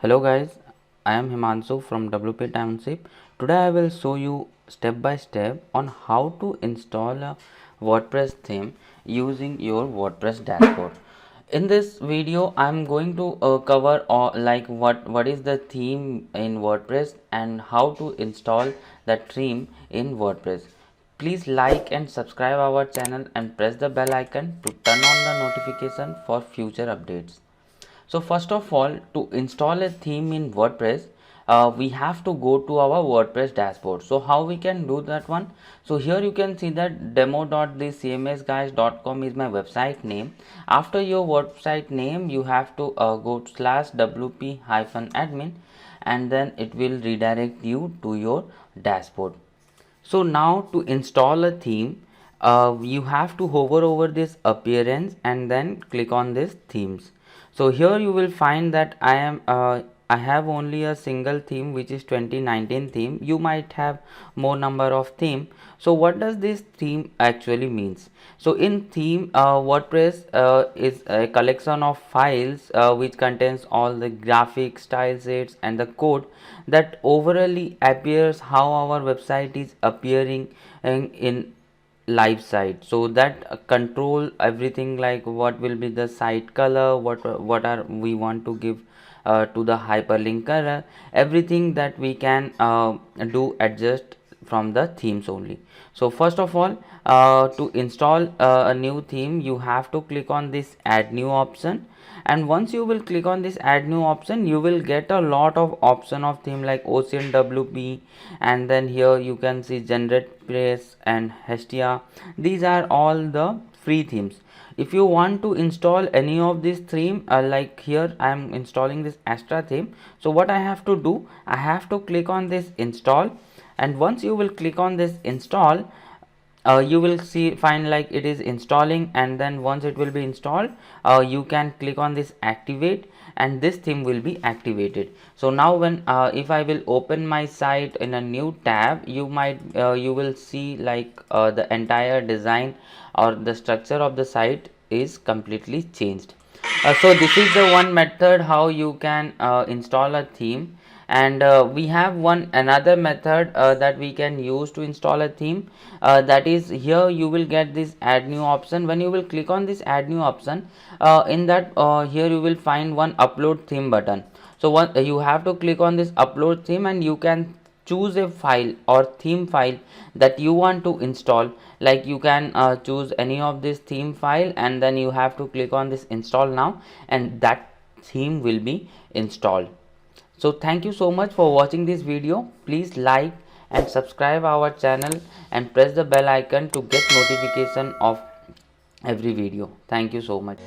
Hello guys, I am Himanshu from WP Township. Today I will show you step by step on how to install a WordPress theme using your WordPress dashboard. In this video I am going to cover what is the theme in WordPress and how to install that theme in WordPress. Please like and subscribe our channel and press the bell icon to turn on the notification for future updates. So first of all, to install a theme in WordPress, we have to go to our WordPress dashboard. So how we can do that one? So here you can see that demo.thecmsguys.com is my website name. After your website name, you have to go to /wp-admin and then it will redirect you to your dashboard. So now to install a theme, you have to hover over this appearance and then click on this themes. So here you will find that I have only a single theme, which is 2019 theme. You might have more number of theme. So what does this theme actually means? So in theme, WordPress is a collection of files which contains all the graphic style sets and the code that overally appears how our website is appearing in live site. So that control everything, like what will be the site color, what are we want to give to the hyperlink color, everything that we can do adjust from the themes only. So first of all, to install a new theme, you have to click on this add new option, and once you will click on this add new option, you will get a lot of option of theme like Ocean WP, and then here you can see generate place and Hestia. These are all the free themes. If you want to install any of these theme, like here I am installing this Astra theme. So what I have to do, I have to click on this install, and once you will click on this install, you will find like it is installing, and then once it will be installed, you can click on this activate and this theme will be activated. So now when if I will open my site in a new tab, you will see like the entire design or the structure of the site is completely changed. So this is the one method how you can install a theme, and we have another method that we can use to install a theme, that is here you will get this add new option. When you will click on this add new option, in that here you will find one upload theme button. So you have to click on this upload theme, and you can choose a file or theme file that you want to install. Like you can choose any of this theme file, and then you have to click on this install now, and that theme will be installed. So thank you so much for watching this video. Please like and subscribe our channel and press the bell icon to get notification of every video. Thank you so much.